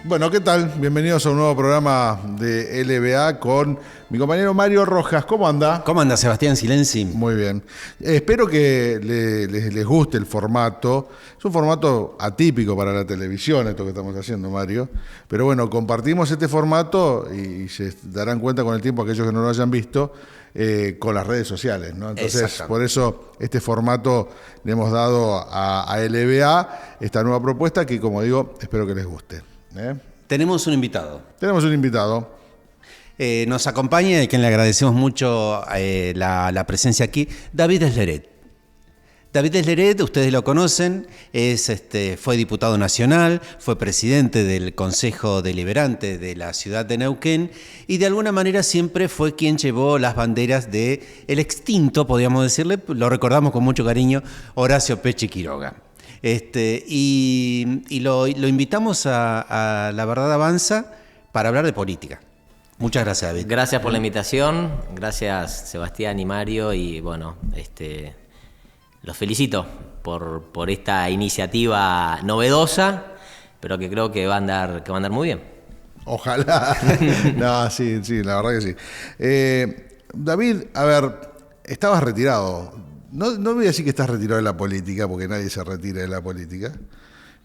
Bueno, ¿qué tal? Bienvenidos a un nuevo programa de LBA con mi compañero Mario Rojas. ¿Cómo anda? ¿Cómo anda, Sebastián Silenzi? Muy bien. Espero que les guste el formato. Es un formato atípico para la televisión, esto que estamos haciendo, Mario. Pero bueno, compartimos este formato y se darán cuenta con el tiempo, aquellos que no lo hayan visto, con las redes sociales, ¿no? Entonces, por eso este formato le hemos dado a LBA esta nueva propuesta que, como digo, espero que les guste. Tenemos un invitado. Tenemos un invitado. Nos acompaña y a quien le agradecemos mucho la presencia aquí, David Esleret. David Esleret, ustedes lo conocen, fue diputado nacional, fue presidente del Consejo Deliberante de la ciudad de Neuquén y de alguna manera siempre fue quien llevó las banderas del extinto, podríamos decirle, lo recordamos con mucho cariño, Horacio Peche Quiroga. Y lo invitamos a La Verdad Avanza para hablar de política. Muchas gracias, David. Gracias por la invitación, gracias Sebastián y Mario, y bueno, los felicito por esta iniciativa novedosa, pero que creo que va a andar muy bien. Ojalá. No, sí, la verdad que sí. David, a ver, estabas retirado. No voy a decir que estás retirado de la política, porque nadie se retira de la política,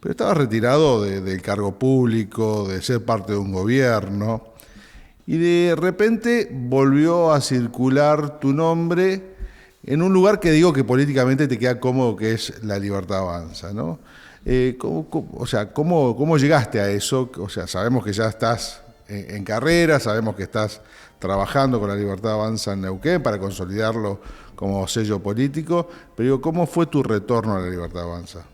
pero estabas retirado del cargo público, de ser parte de un gobierno, y de repente volvió a circular tu nombre en un lugar que digo que políticamente te queda cómodo, que es La Libertad Avanza, ¿no? ¿Cómo llegaste a eso? O sea, sabemos que ya estás en carrera, sabemos que estás trabajando con La Libertad Avanza en Neuquén para consolidarlo como sello político, pero digo, ¿cómo fue tu retorno a La Libertad Avanza?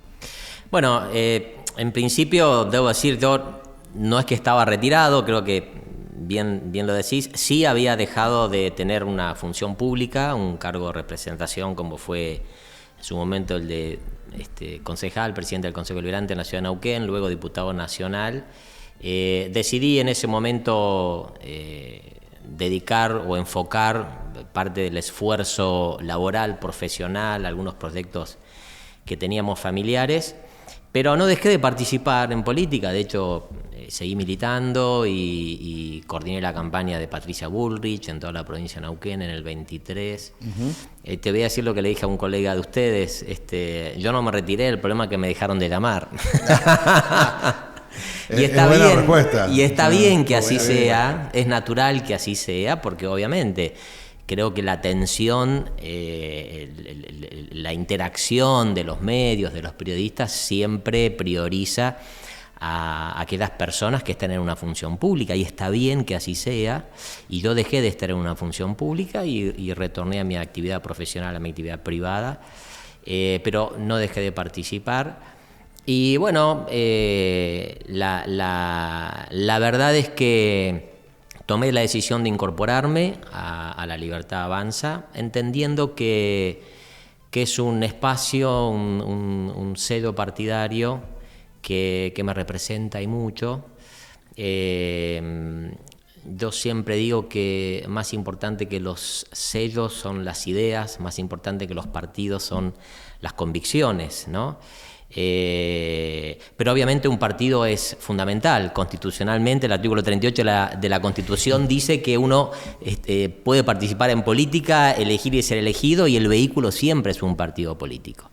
Bueno, en principio debo decir, yo no es que estaba retirado, creo que bien lo decís, sí había dejado de tener una función pública, un cargo de representación como fue en su momento el de concejal, presidente del Consejo Deliberante en la ciudad de Neuquén, luego diputado nacional. Decidí en ese momento dedicar o enfocar parte del esfuerzo laboral, profesional, algunos proyectos que teníamos familiares, pero no dejé de participar en política. De hecho, seguí militando y coordiné la campaña de Patricia Bullrich en toda la provincia de Neuquén en el 23. Uh-huh. Te voy a decir lo que le dije a un colega de ustedes, yo no me retiré, el problema es que me dejaron de llamar. Y está bien, respuesta. Y está bien que así sea, es natural que así sea, porque obviamente creo que la atención, la interacción de los medios, de los periodistas, siempre prioriza a aquellas personas que están en una función pública, y está bien que así sea, y yo dejé de estar en una función pública y retorné a mi actividad profesional, a mi actividad privada, pero no dejé de participar. Y bueno, la verdad es que tomé la decisión de incorporarme a La Libertad Avanza, entendiendo que es un espacio, un sello partidario que me representa y mucho. Yo siempre digo que más importante que los sellos son las ideas, más importante que los partidos son las convicciones, ¿no? Pero obviamente un partido es fundamental. Constitucionalmente, el artículo 38 de la Constitución dice que uno puede participar en política, elegir y ser elegido, y el vehículo siempre es un partido político.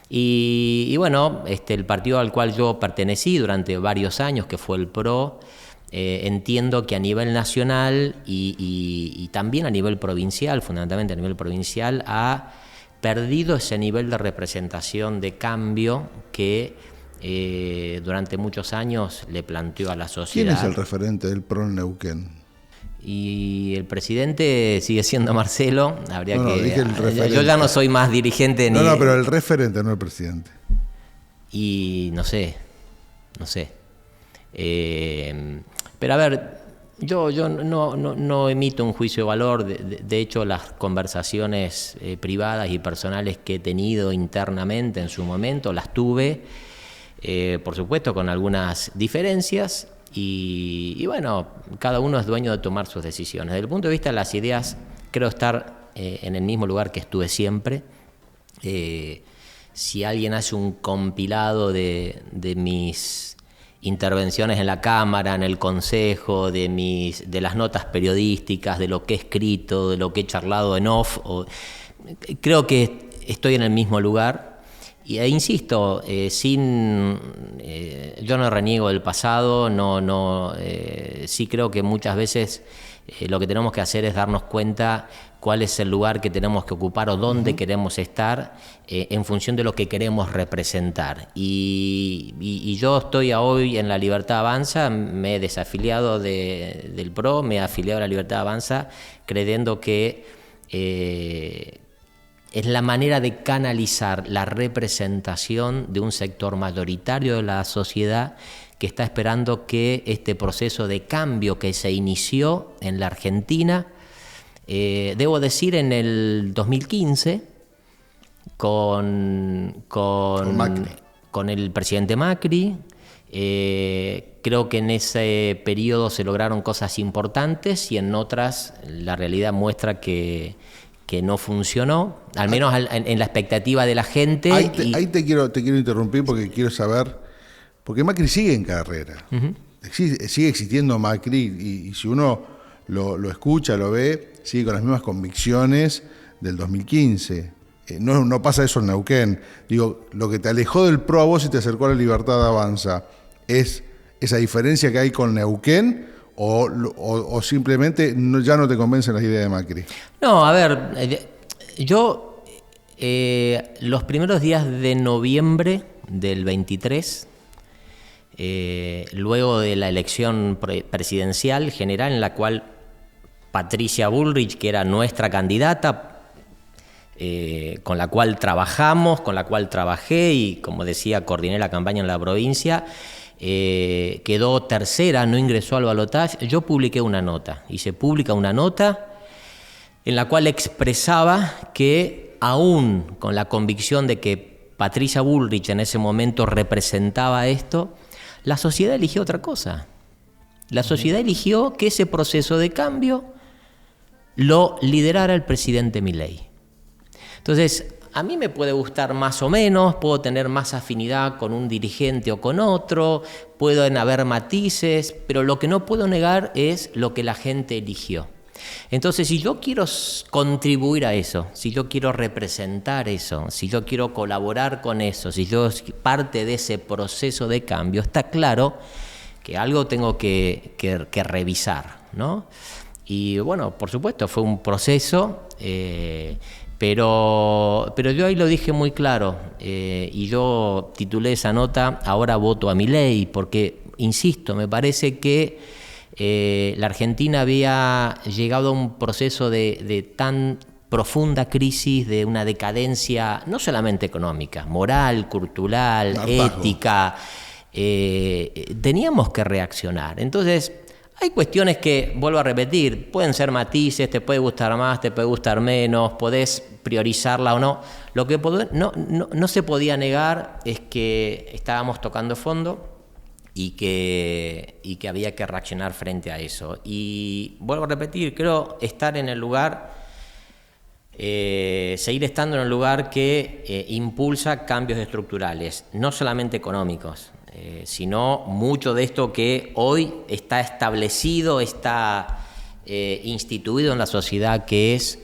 Y bueno, el partido al cual yo pertenecí durante varios años, que fue el PRO, entiendo que a nivel nacional y también a nivel provincial, fundamentalmente a nivel provincial, ha perdido ese nivel de representación, de cambio que durante muchos años le planteó a la sociedad. ¿Quién es el referente del PRO en Neuquén? Y el presidente sigue siendo Marcelo. Dije el referente. Yo ya no soy más dirigente ni... No, pero el referente, no el presidente. Y no sé. Pero a ver, yo no emito un juicio de valor. De hecho, las conversaciones privadas y personales que he tenido internamente en su momento las tuve, por supuesto con algunas diferencias, y bueno, cada uno es dueño de tomar sus decisiones. Desde el punto de vista de las ideas, creo estar en el mismo lugar que estuve siempre. Si alguien hace un compilado de mis intervenciones en la Cámara, en el Consejo, de las notas periodísticas, de lo que he escrito, de lo que he charlado en off. Creo que estoy en el mismo lugar. Insisto, yo no reniego del pasado, sí creo que muchas veces lo que tenemos que hacer es darnos cuenta cuál es el lugar que tenemos que ocupar o dónde queremos estar en función de lo que queremos representar. Y yo estoy hoy en La Libertad Avanza, me he desafiliado del PRO, me he afiliado a La Libertad Avanza, creyendo que es la manera de canalizar la representación de un sector mayoritario de la sociedad que está esperando que este proceso de cambio que se inició en la Argentina, debo decir en el 2015, con el presidente Macri, creo que en ese periodo se lograron cosas importantes y en otras la realidad muestra que no funcionó, al menos en la expectativa de la gente. Ahí te quiero interrumpir porque quiero saber, porque Macri sigue en carrera, sigue existiendo Macri y si uno lo escucha, lo ve, sigue con las mismas convicciones del 2015. No pasa eso en Neuquén. Digo, lo que te alejó del PRO a vos y te acercó a La Libertad Avanza, ¿es esa diferencia que hay con Neuquén? ¿O simplemente ya no te convencen las ideas de Macri? No, a ver, yo los primeros días de noviembre del 23, luego de la elección presidencial general en la cual Patricia Bullrich, que era nuestra candidata, con la cual trabajamos, con la cual trabajé y, como decía, coordiné la campaña en la provincia, quedó tercera, no ingresó al balotaje. Yo publiqué una nota, y se publica una nota en la cual expresaba que, aún con la convicción de que Patricia Bullrich en ese momento representaba esto, la sociedad eligió otra cosa. La sociedad eligió que ese proceso de cambio lo liderara el presidente Milei. Entonces, a mí me puede gustar más o menos, puedo tener más afinidad con un dirigente o con otro, pueden haber matices, pero lo que no puedo negar es lo que la gente eligió. Entonces, si yo quiero contribuir a eso, si yo quiero representar eso, si yo quiero colaborar con eso, si yo soy parte de ese proceso de cambio, está claro que algo tengo que revisar, ¿no? Y bueno, por supuesto, fue un proceso, pero yo ahí lo dije muy claro, y yo titulé esa nota "Ahora voto a Milei", porque, insisto, me parece que la Argentina había llegado a un proceso de tan profunda crisis, de una decadencia no solamente económica, moral, cultural, ética. Teníamos que reaccionar. Entonces, hay cuestiones que, vuelvo a repetir, pueden ser matices, te puede gustar más, te puede gustar menos, podés priorizarla o no. Lo que no se podía negar es que estábamos tocando fondo y que había que reaccionar frente a eso. Y vuelvo a repetir, creo estar en el lugar, seguir estando en el lugar que impulsa cambios estructurales, no solamente económicos, sino mucho de esto que hoy está establecido, está instituido en la sociedad, que es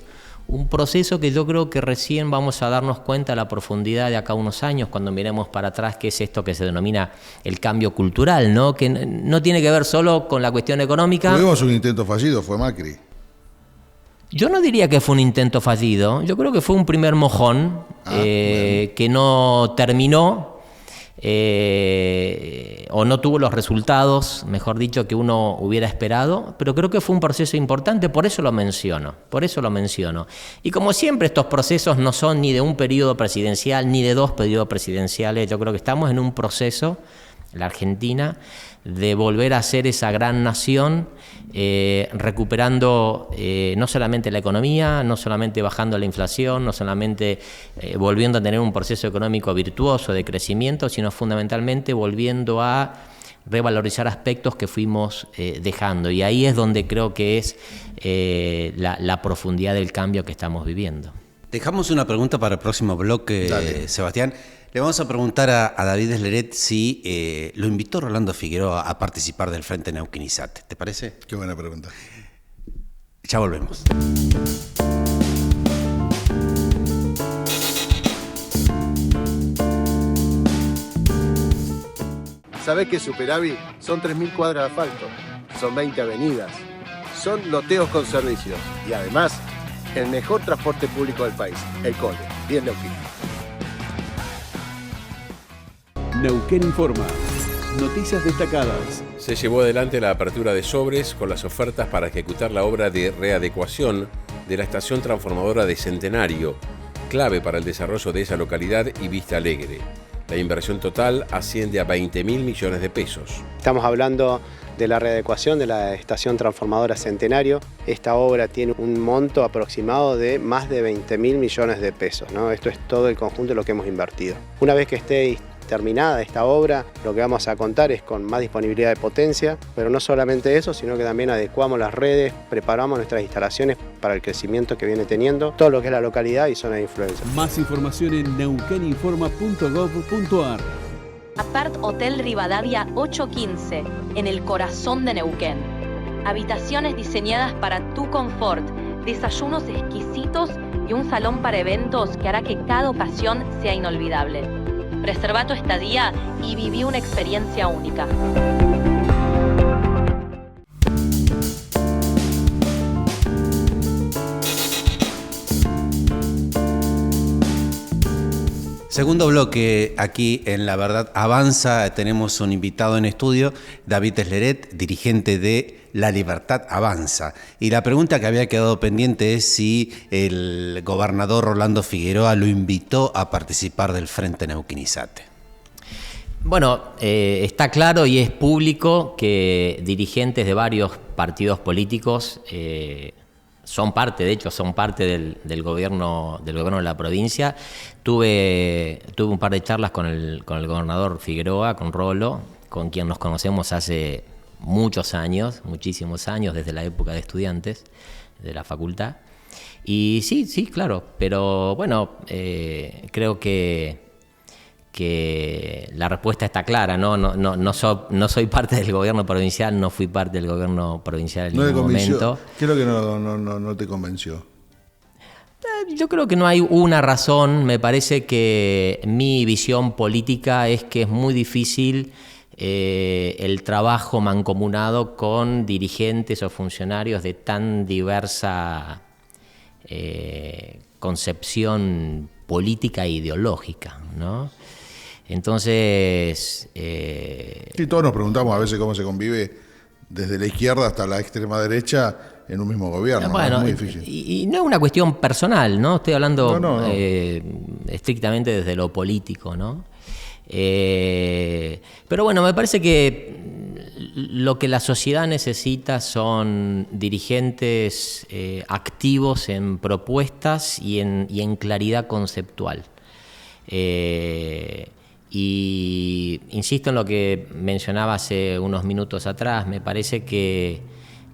un proceso que yo creo que recién vamos a darnos cuenta a la profundidad de acá a unos años, cuando miremos para atrás, que es esto que se denomina el cambio cultural, ¿no? Que no tiene que ver solo con la cuestión económica. Tuvimos un intento fallido, fue Macri. Yo no diría que fue un intento fallido, yo creo que fue un primer mojón que no terminó, o no tuvo los resultados, mejor dicho, que uno hubiera esperado, pero creo que fue un proceso importante, por eso lo menciono. Y como siempre, estos procesos no son ni de un periodo presidencial ni de dos periodos presidenciales. Yo creo que estamos en un proceso, la Argentina, de volver a ser esa gran nación, recuperando no solamente la economía, no solamente bajando la inflación, no solamente volviendo a tener un proceso económico virtuoso de crecimiento, sino fundamentalmente volviendo a revalorizar aspectos que fuimos dejando. Y ahí es donde creo que es la profundidad del cambio que estamos viviendo. Dejamos una pregunta para el próximo bloque, Dale. Sebastián. Le vamos a preguntar a David Desleret si lo invitó Rolando Figueroa a participar del Frente Neuquén-Izate. ¿Te parece? Qué buena pregunta. Ya volvemos. ¿Sabés qué es Superávit? Son 3.000 cuadras de asfalto, son 20 avenidas, son loteos con servicios y además el mejor transporte público del país, el Cole, bien Neuquén. Neuquén Informa. Noticias destacadas. Se llevó adelante la apertura de sobres con las ofertas para ejecutar la obra de readecuación de la estación transformadora de Centenario, clave para el desarrollo de esa localidad y Vista Alegre. La inversión total asciende a 20.000 millones de pesos. Estamos hablando de la readecuación de la estación transformadora Centenario. Esta obra tiene un monto aproximado de más de 20.000 millones de pesos, ¿no? Esto es todo el conjunto de lo que hemos invertido. Una vez que esté terminada esta obra, lo que vamos a contar es con más disponibilidad de potencia, pero no solamente eso, sino que también adecuamos las redes, preparamos nuestras instalaciones para el crecimiento que viene teniendo todo lo que es la localidad y zona de influencia. Más información en neuqueninforma.gov.ar. Apart Hotel Rivadavia 815, en el corazón de Neuquén. Habitaciones diseñadas para tu confort, desayunos exquisitos y un salón para eventos que hará que cada ocasión sea inolvidable. Reserva tu estadía y viví una experiencia única. Segundo bloque aquí en La Verdad Avanza. Tenemos un invitado en estudio, David Desleret, dirigente de La Libertad Avanza. Y la pregunta que había quedado pendiente es si el gobernador Rolando Figueroa lo invitó a participar del Frente Neuquén-Izate. Bueno, está claro y es público que dirigentes de varios partidos políticos son parte del gobierno de la provincia. Tuve un par de charlas con el gobernador Figueroa, con Rolo, con quien nos conocemos hace muchos años, muchísimos años, desde la época de estudiantes de la facultad. Y sí, claro, pero bueno, creo que la respuesta está clara, ¿no? No soy parte del gobierno provincial, no fui parte del gobierno provincial en ningún momento. ¿Qué es lo que no te convenció? Yo creo que no hay una razón. Me parece que mi visión política es que es muy difícil el trabajo mancomunado con dirigentes o funcionarios de tan diversa concepción política e ideológica, ¿no? Entonces... Sí, todos nos preguntamos a veces cómo se convive desde la izquierda hasta la extrema derecha en un mismo gobierno. Bueno, es muy difícil. Y no es una cuestión personal, ¿no? Estoy hablando No. estrictamente desde lo político, ¿no? Pero bueno, me parece que lo que la sociedad necesita son dirigentes activos en propuestas y en claridad conceptual. Y insisto en lo que mencionaba hace unos minutos atrás. Me parece que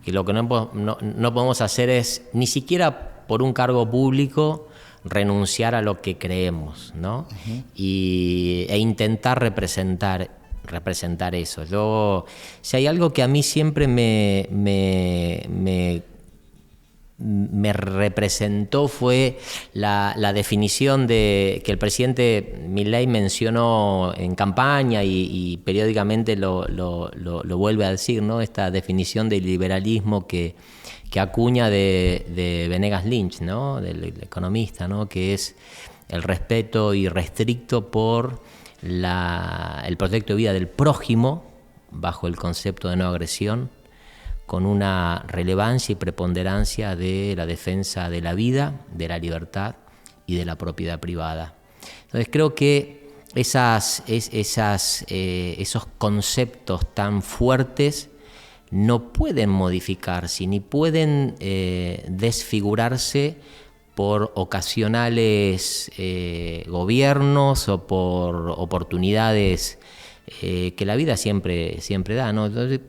lo que no podemos hacer es, ni siquiera por un cargo público, renunciar a lo que creemos, ¿no? Uh-huh. E intentar representar eso. Si hay algo que a mí siempre me representó fue la definición que el presidente Milei mencionó en campaña y periódicamente lo vuelve a decir, ¿no? Esta definición del liberalismo que acuña de Venegas Lynch, ¿no? Del economista, ¿no? Que es el respeto irrestricto por el proyecto de vida del prójimo bajo el concepto de no agresión, con una relevancia y preponderancia de la defensa de la vida, de la libertad y de la propiedad privada. Entonces creo que esos conceptos tan fuertes no pueden modificarse ni pueden desfigurarse por ocasionales gobiernos o por oportunidades que la vida siempre da, ¿no? Entonces,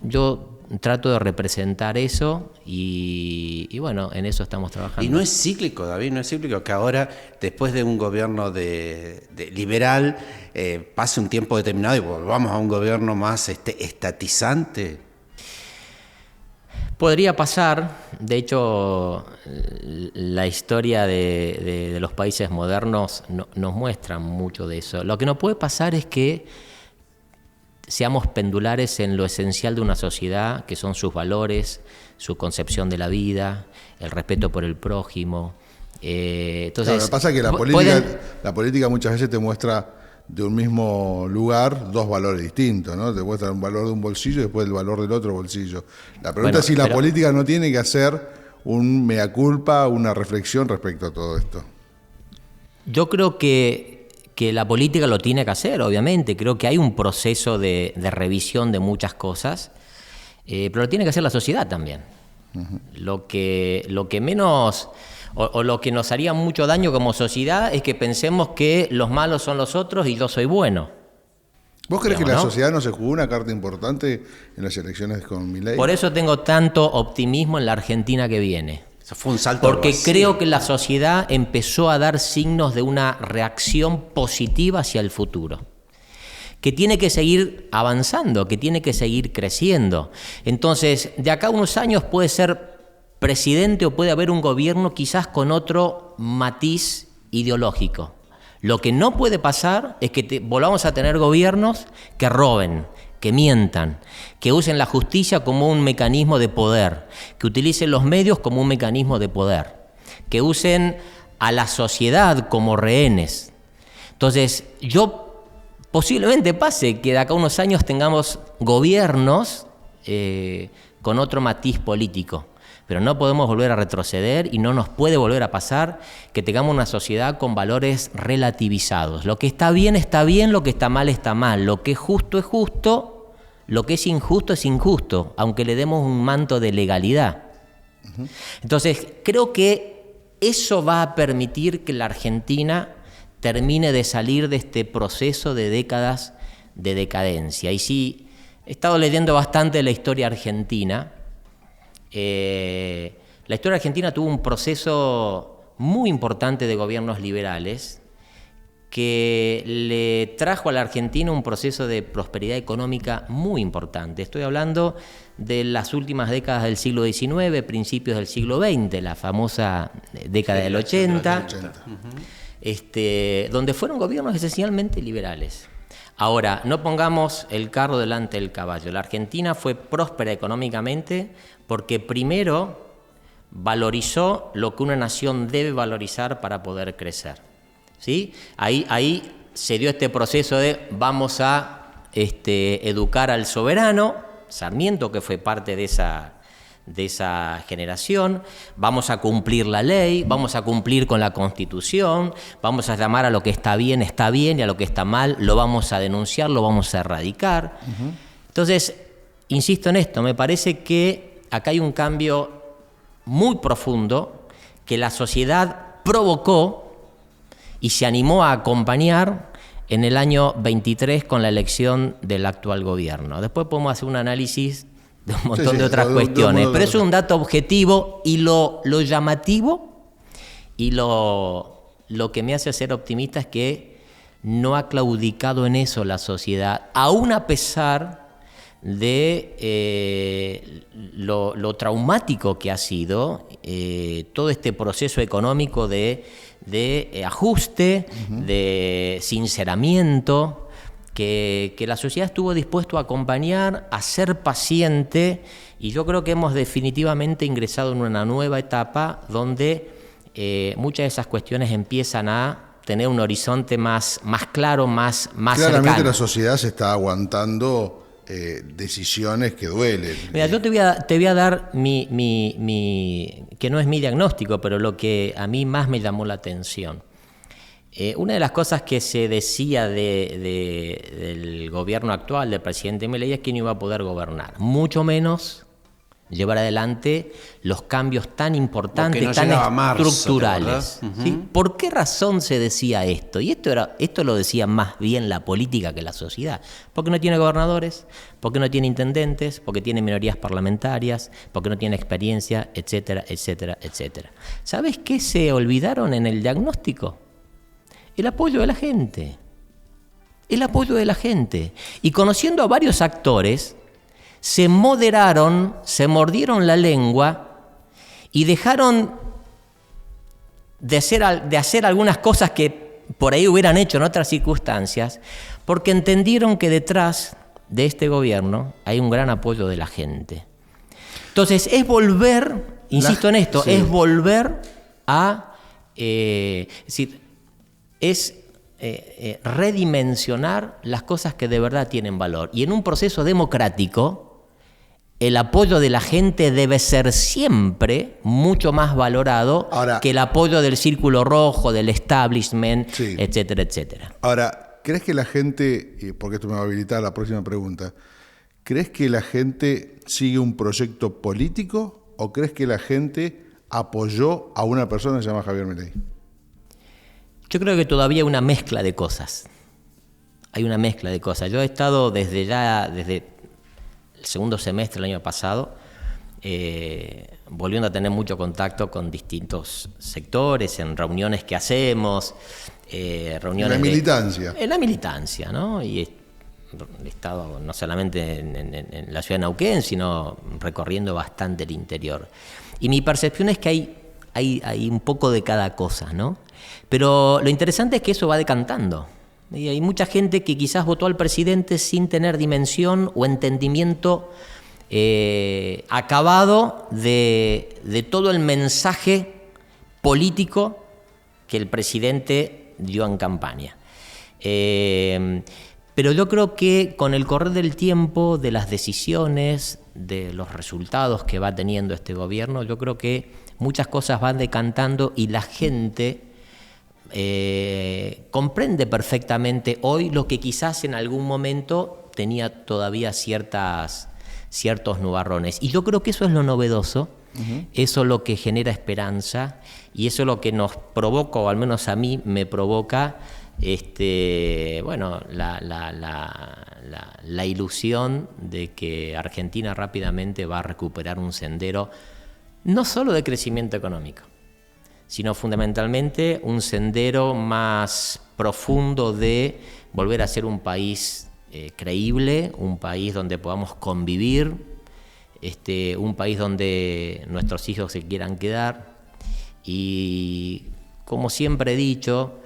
yo trato de representar eso y bueno, en eso estamos trabajando. Y no es cíclico, David, no es cíclico que ahora, después de un gobierno de liberal, pase un tiempo determinado y volvamos a un gobierno más estatizante. Podría pasar, de hecho, la historia de los países modernos nos muestra mucho de eso. Lo que no puede pasar es que seamos pendulares en lo esencial de una sociedad, que son sus valores, su concepción de la vida, el respeto por el prójimo. Entonces, claro, lo que pasa es que la política muchas veces te muestra de un mismo lugar dos valores distintos, ¿no? Te muestra un valor de un bolsillo y después el valor del otro bolsillo. La pregunta es si la política no tiene que hacer un mea culpa, una reflexión respecto a todo esto. Yo creo que la política lo tiene que hacer, obviamente. Creo que hay un proceso de revisión de muchas cosas, pero lo tiene que hacer la sociedad también. Uh-huh. Lo que menos... O lo que nos haría mucho daño como sociedad es que pensemos que los malos son los otros y yo soy bueno. ¿Vos crees que la sociedad no se jugó una carta importante en las elecciones con Milei? Por eso tengo tanto optimismo en la Argentina que viene. Eso fue un salto. Porque creo que la sociedad empezó a dar signos de una reacción positiva hacia el futuro, que tiene que seguir avanzando, que tiene que seguir creciendo. Entonces, de acá a unos años puede ser presidente o puede haber un gobierno quizás con otro matiz ideológico. Lo que no puede pasar es que volvamos a tener gobiernos que roben, que mientan, que usen la justicia como un mecanismo de poder, que utilicen los medios como un mecanismo de poder, que usen a la sociedad como rehenes. Entonces, posiblemente pase que de acá a unos años tengamos gobiernos con otro matiz político. Pero no podemos volver a retroceder y no nos puede volver a pasar que tengamos una sociedad con valores relativizados. Lo que está bien, lo que está mal. Lo que es justo, lo que es injusto, aunque le demos un manto de legalidad. Uh-huh. Entonces, creo que eso va a permitir que la Argentina termine de salir de este proceso de décadas de decadencia. Y sí, he estado leyendo bastante la historia argentina. La historia argentina tuvo un proceso muy importante de gobiernos liberales que le trajo a la Argentina un proceso de prosperidad económica muy importante. Estoy hablando de las últimas décadas del siglo XIX, principios del siglo XX, la famosa década del 80, donde fueron gobiernos esencialmente liberales. Ahora, no pongamos el carro delante del caballo. La Argentina fue próspera económicamente porque primero valorizó lo que una nación debe valorizar para poder crecer. ¿Sí? Ahí se dio este proceso de vamos a educar al soberano, Sarmiento, que fue parte de esa generación, vamos a cumplir la ley, vamos a cumplir con la Constitución, vamos a llamar a lo que está bien y a lo que está mal lo vamos a denunciar, lo vamos a erradicar. Uh-huh. Entonces, insisto en esto, me parece que acá hay un cambio muy profundo que la sociedad provocó y se animó a acompañar en el año 23 con la elección del actual gobierno. Después podemos hacer un análisis de un montón de otras cuestiones, pero eso es un dato objetivo y lo llamativo y lo que me hace ser optimista es que no ha claudicado en eso la sociedad, aún a pesar de lo traumático que ha sido todo este proceso económico de ajuste, uh-huh, de sinceramiento, que la sociedad estuvo dispuesto a acompañar, a ser paciente, y yo creo que hemos definitivamente ingresado en una nueva etapa donde muchas de esas cuestiones empiezan a tener un horizonte más claro, más claramente cercano. Claramente la sociedad se está aguantando decisiones que duelen. Mira, yo te voy a dar que no es mi diagnóstico, pero lo que a mí más me llamó la atención. Una de las cosas que se decía del gobierno actual, del presidente Milei, es que no iba a poder gobernar, mucho menos llevar adelante los cambios tan importantes, Porque no tan llegaba marzo, estructurales. ¿te acordás? ¿Sí? ¿Por qué razón se decía esto? Y esto lo decía más bien la política que la sociedad. Porque no tiene gobernadores, porque no tiene intendentes, porque tiene minorías parlamentarias, porque no tiene experiencia, etcétera, etcétera, etcétera. ¿Sabes qué se olvidaron en el diagnóstico? El apoyo de la gente. El apoyo de la gente. Y conociendo a varios actores, se moderaron, se mordieron la lengua y dejaron de hacer algunas cosas que por ahí hubieran hecho en otras circunstancias, porque entendieron que detrás de este gobierno hay un gran apoyo de la gente. Entonces, es volver, insisto en esto, sí. es volver a... redimensionar las cosas que de verdad tienen valor. Y en un proceso democrático, el apoyo de la gente debe ser siempre mucho más valorado que el apoyo del círculo rojo, del establishment, sí, etcétera, etcétera. Ahora, ¿crees que la gente, porque esto me va a habilitar la próxima pregunta, ¿crees que la gente sigue un proyecto político o crees que la gente apoyó a una persona que se llama Javier Milei? Yo creo que todavía hay una mezcla de cosas. Hay una mezcla de cosas. Yo he estado desde el segundo semestre del año pasado, volviendo a tener mucho contacto con distintos sectores, en reuniones que hacemos, reuniones en la militancia. En la militancia, ¿no? Y he estado no solamente en la ciudad de Neuquén, sino recorriendo bastante el interior. Y mi percepción es que hay un poco de cada cosa, ¿no? Pero lo interesante es que eso va decantando. Y hay mucha gente que quizás votó al presidente sin tener dimensión o entendimiento acabado de todo el mensaje político que el presidente dio en campaña. Pero yo creo que con el correr del tiempo, de las decisiones, de los resultados que va teniendo este gobierno, yo creo que muchas cosas van decantando y la gente comprende perfectamente hoy lo que quizás en algún momento tenía todavía ciertos nubarrones. Y yo creo que eso es lo novedoso, eso es lo que genera esperanza y eso es lo que nos provoca, o al menos a mí me provoca, la ilusión de que Argentina rápidamente va a recuperar un sendero no solo de crecimiento económico, sino fundamentalmente un sendero más profundo de volver a ser un país creíble, un país donde podamos convivir, un país donde nuestros hijos se quieran quedar. Y como siempre he dicho,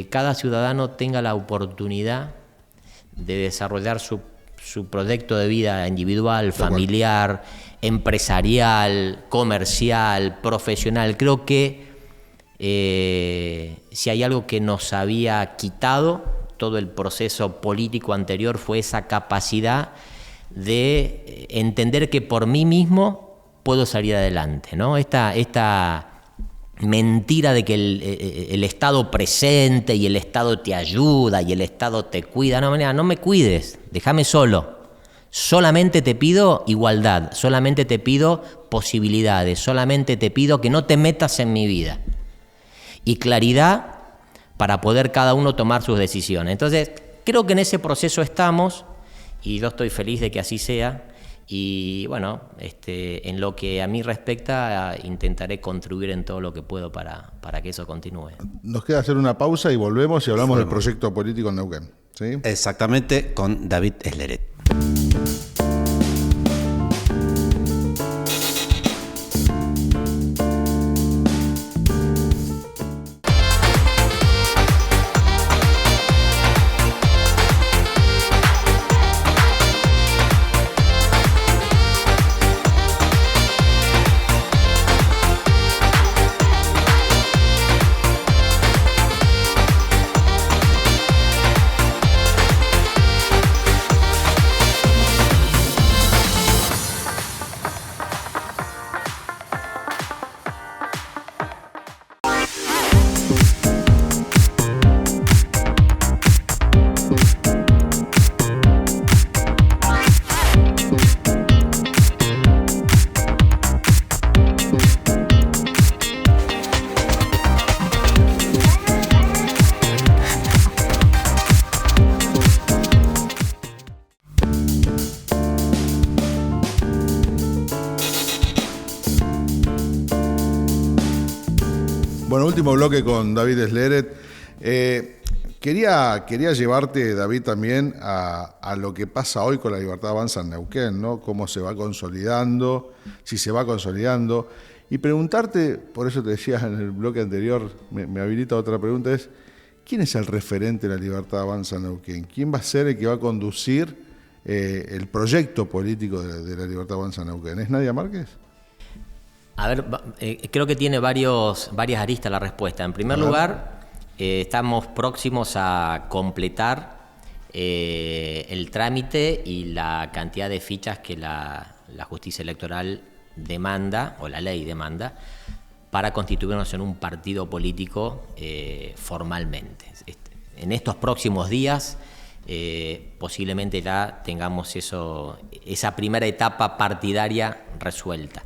cada ciudadano tenga la oportunidad de desarrollar su proyecto de vida individual, familiar, empresarial, comercial, profesional. Creo que si hay algo que nos había quitado todo el proceso político anterior fue esa capacidad de entender que por mí mismo puedo salir adelante, ¿no? Esta mentira de que el Estado presente y el Estado te ayuda y el Estado te cuida. No me cuides, déjame solo. Solamente te pido igualdad, solamente te pido posibilidades, solamente te pido que no te metas en mi vida. Y claridad para poder cada uno tomar sus decisiones. Entonces, creo que en ese proceso estamos y yo estoy feliz de que así sea. Y bueno, en lo que a mí respecta, intentaré contribuir en todo lo que puedo para que eso continúe. Nos queda hacer una pausa y volvemos y hablamos del proyecto político en Neuquén, ¿sí? Exactamente, con David Esleret. Bueno, último bloque con David Sleeret. Quería llevarte, David, también a lo que pasa hoy con la Libertad Avanza en Neuquén, ¿no? Cómo se va consolidando, si se va consolidando. Y preguntarte, por eso te decía en el bloque anterior, me habilita otra pregunta, es ¿quién es el referente de la Libertad Avanza en Neuquén? ¿Quién va a ser el que va a conducir el proyecto político de la Libertad Avanza en Neuquén? ¿Es Nadia Márquez? A ver, creo que tiene varias aristas la respuesta. En primer lugar, estamos próximos a completar el trámite y la cantidad de fichas que la justicia electoral demanda, o la ley demanda, para constituirnos en un partido político formalmente. En estos próximos días posiblemente ya tengamos esa primera etapa partidaria resuelta.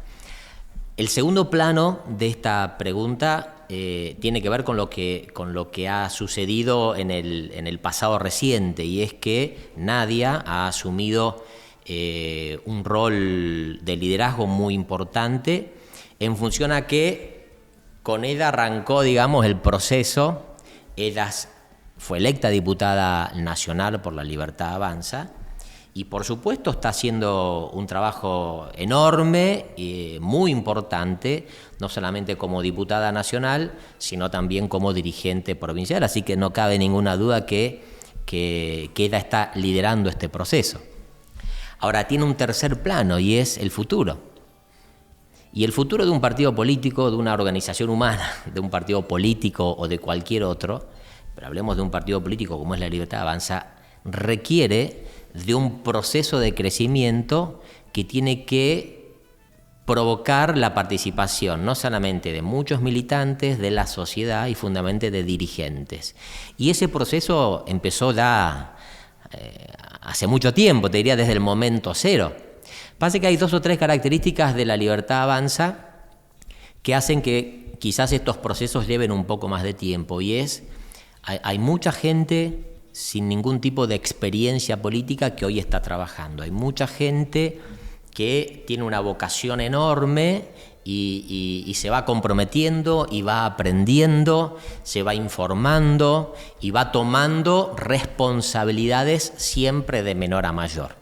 El segundo plano de esta pregunta tiene que ver con lo que ha sucedido en el pasado reciente, y es que Nadia ha asumido un rol de liderazgo muy importante en función a que con ella arrancó, digamos, el proceso. Ella fue electa diputada nacional por la Libertad Avanza y, por supuesto, está haciendo un trabajo enorme y muy importante, no solamente como diputada nacional, sino también como dirigente provincial. Así que no cabe ninguna duda que ella está liderando este proceso. Ahora, tiene un tercer plano y es el futuro. Y el futuro de un partido político, de una organización humana, de un partido político o de cualquier otro, pero hablemos de un partido político como es la Libertad Avanza, requiere de un proceso de crecimiento que tiene que provocar la participación no solamente de muchos militantes, de la sociedad y fundamentalmente de dirigentes. Y ese proceso empezó ya hace mucho tiempo, te diría desde el momento cero. Pasa que hay 2 o 3 características de la Libertad Avanza que hacen que quizás estos procesos lleven un poco más de tiempo, y hay mucha gente sin ningún tipo de experiencia política que hoy está trabajando. Hay mucha gente que tiene una vocación enorme y se va comprometiendo y va aprendiendo, se va informando y va tomando responsabilidades siempre de menor a mayor.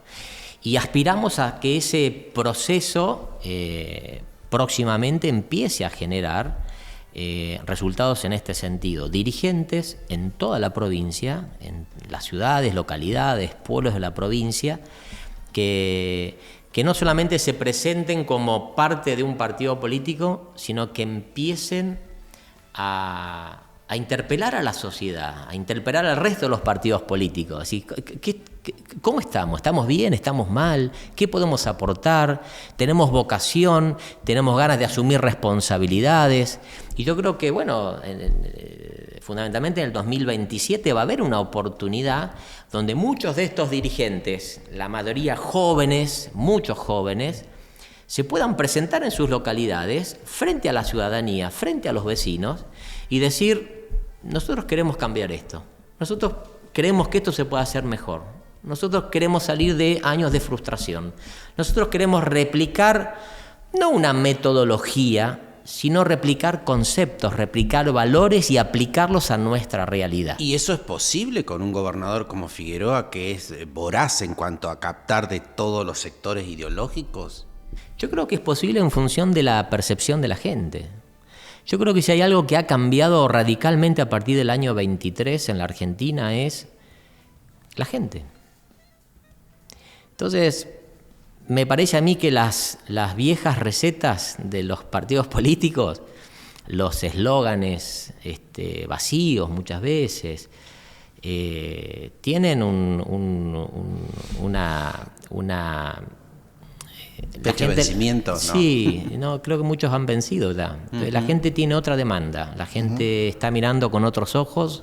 Y aspiramos a que ese proceso próximamente empiece a generar resultados en este sentido. Dirigentes en toda la provincia, en las ciudades, localidades, pueblos de la provincia, que no solamente se presenten como parte de un partido político, sino que empiecen a interpelar a la sociedad, a interpelar al resto de los partidos políticos. Así, ¿cómo estamos? ¿Estamos bien? ¿Estamos mal? ¿Qué podemos aportar? ¿Tenemos vocación? ¿Tenemos ganas de asumir responsabilidades? Y yo creo que, bueno, fundamentalmente en el 2027 va a haber una oportunidad donde muchos de estos dirigentes, la mayoría jóvenes, muchos jóvenes, se puedan presentar en sus localidades frente a la ciudadanía, frente a los vecinos, y decir: nosotros queremos cambiar esto, nosotros creemos que esto se puede hacer mejor, nosotros queremos salir de años de frustración, nosotros queremos replicar no una metodología, sino replicar conceptos, replicar valores y aplicarlos a nuestra realidad. ¿Y eso es posible con un gobernador como Figueroa, que es voraz en cuanto a captar de todos los sectores ideológicos? Yo creo que es posible en función de la percepción de la gente. Yo creo que si hay algo que ha cambiado radicalmente a partir del año 23 en la Argentina es la gente. Entonces, me parece a mí que las viejas recetas de los partidos políticos, los eslóganes vacíos muchas veces, tienen una fecha de vencimiento, ¿no? Sí, no, creo que muchos han vencido ya. La gente tiene otra demanda, la gente está mirando con otros ojos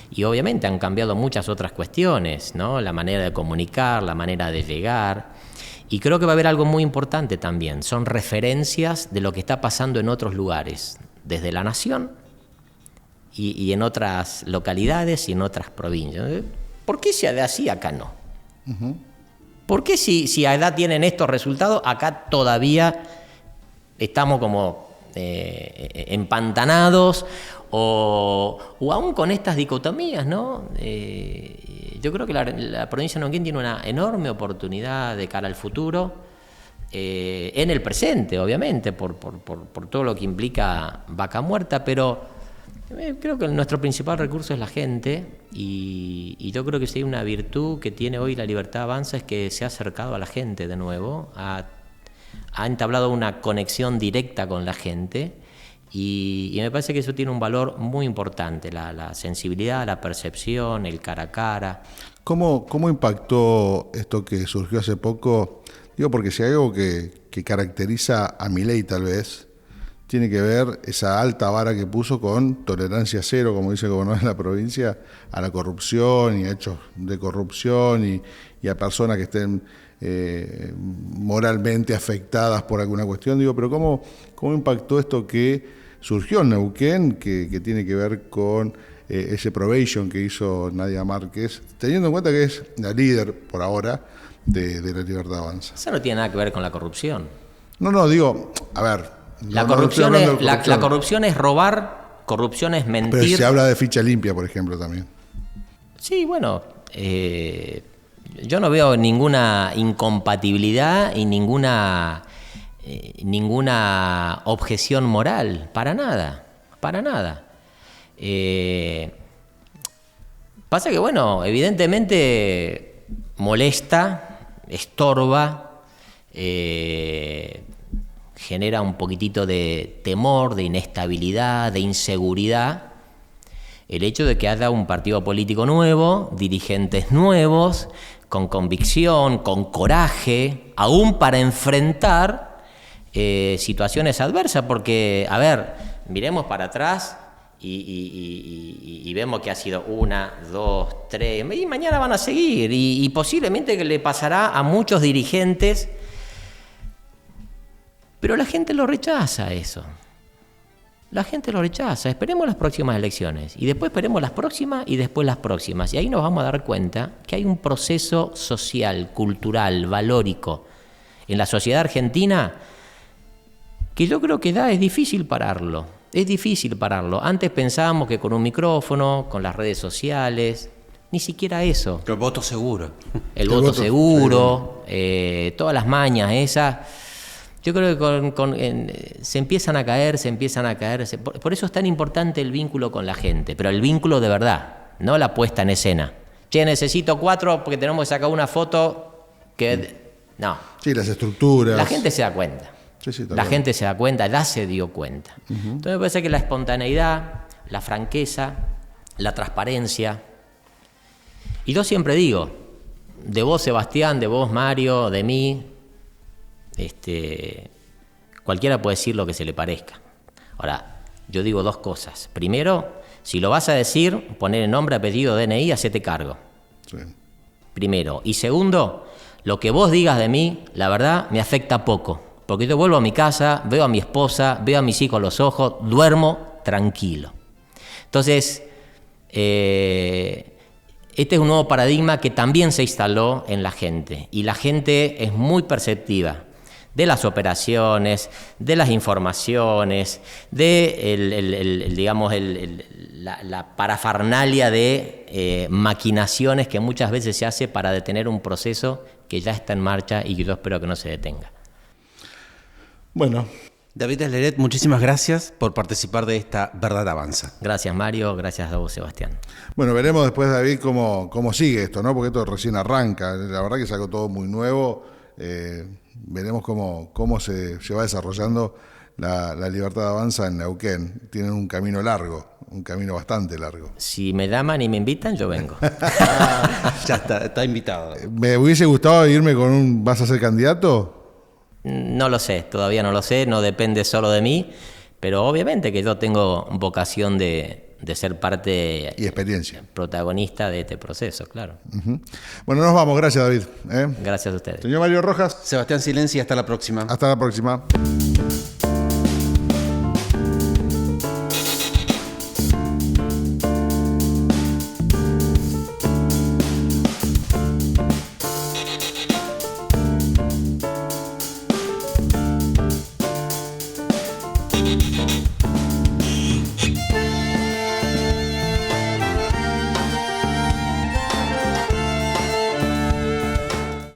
y obviamente han cambiado muchas otras cuestiones, ¿no? La manera de comunicar, la manera de llegar. Y creo que va a haber algo muy importante también, son referencias de lo que está pasando en otros lugares, desde la nación y en otras localidades y en otras provincias. ¿Por qué se hace así, acá no? ¿Por qué si allá tienen estos resultados, acá todavía estamos como empantanados o aún con estas dicotomías, ¿no? Yo creo que la provincia de Neuquén tiene una enorme oportunidad de cara al futuro, en el presente, obviamente, por todo lo que implica Vaca Muerta, pero creo que nuestro principal recurso es la gente y yo creo que si hay una virtud que tiene hoy la Libertad Avanza es que se ha acercado a la gente de nuevo, ha entablado una conexión directa con la gente y me parece que eso tiene un valor muy importante, la sensibilidad, la percepción, el cara a cara. ¿Cómo impactó esto que surgió hace poco? Digo, porque si hay algo que caracteriza a Milei tal vez, tiene que ver esa alta vara que puso con tolerancia cero, como dice el gobernador de la provincia, a la corrupción y a hechos de corrupción y a personas que estén moralmente afectadas por alguna cuestión. Digo, pero ¿cómo impactó esto que surgió en Neuquén, que tiene que ver con ese probation que hizo Nadia Márquez, teniendo en cuenta que es la líder, por ahora, de la Libertad Avanza? Eso no tiene nada que ver con la corrupción. No, digo, a ver... La corrupción es robar, corrupción es mentir. Pero se habla de ficha limpia, por ejemplo, también. Sí, bueno, yo no veo ninguna incompatibilidad y ninguna objeción moral, para nada. Pasa que, bueno, evidentemente molesta, estorba, genera un poquitito de temor, de inestabilidad, de inseguridad, el hecho de que haya un partido político nuevo, dirigentes nuevos, con convicción, con coraje, aún para enfrentar situaciones adversas, porque, a ver, miremos para atrás y vemos que ha sido 1, 2, 3, y mañana van a seguir, y posiblemente que le pasará a muchos dirigentes. Pero la gente lo rechaza eso. La gente lo rechaza. Esperemos las próximas elecciones. Y después esperemos las próximas y después las próximas. Y ahí nos vamos a dar cuenta que hay un proceso social, cultural, valórico en la sociedad argentina que yo creo que es difícil pararlo. Es difícil pararlo. Antes pensábamos que con un micrófono, con las redes sociales, ni siquiera eso. El voto seguro. El voto seguro, todas las mañas esas. Yo creo que se empiezan a caer. Por eso es tan importante el vínculo con la gente, pero el vínculo de verdad, no la puesta en escena. Che, necesito 4 porque tenemos que sacar una foto que... No. Sí, las estructuras. La gente se da cuenta. Sí, la gente se da cuenta, ya se dio cuenta. Entonces me parece que la espontaneidad, la franqueza, la transparencia. Y yo siempre digo, de vos, Sebastián, de vos, Mario, de mí... cualquiera puede decir lo que se le parezca. Ahora, yo digo 2 cosas. Primero, si lo vas a decir, poner el nombre, apellido, DNI, hacete cargo. Sí. Primero. Y segundo, lo que vos digas de mí, la verdad, me afecta poco. Porque yo vuelvo a mi casa, veo a mi esposa, veo a mis hijos a los ojos, duermo tranquilo. Entonces, este es un nuevo paradigma que también se instaló en la gente. Y la gente es muy perceptiva de las operaciones, de las informaciones, de la parafernalia de maquinaciones que muchas veces se hace para detener un proceso que ya está en marcha y que yo espero que no se detenga. Bueno. David Desleret, muchísimas gracias por participar de esta Verdad Avanza. Gracias, Mario, gracias a vos, Sebastián. Bueno, veremos después, David, cómo sigue esto, ¿no? Porque esto recién arranca. La verdad que es algo todo muy nuevo. Veremos cómo se va desarrollando la Libertad Avanza en Neuquén. Tienen un camino largo, un camino bastante largo. Si me llaman y me invitan, yo vengo. Ya está invitado. Me hubiese gustado irme con ¿vas a ser candidato? No lo sé, todavía no lo sé, no depende solo de mí, pero obviamente que yo tengo vocación de ser parte y experiencia, protagonista de este proceso, claro. Bueno, nos vamos, gracias, David. Gracias a ustedes. Señor Mario Rojas. Sebastián Silenzi, hasta la próxima. Hasta la próxima.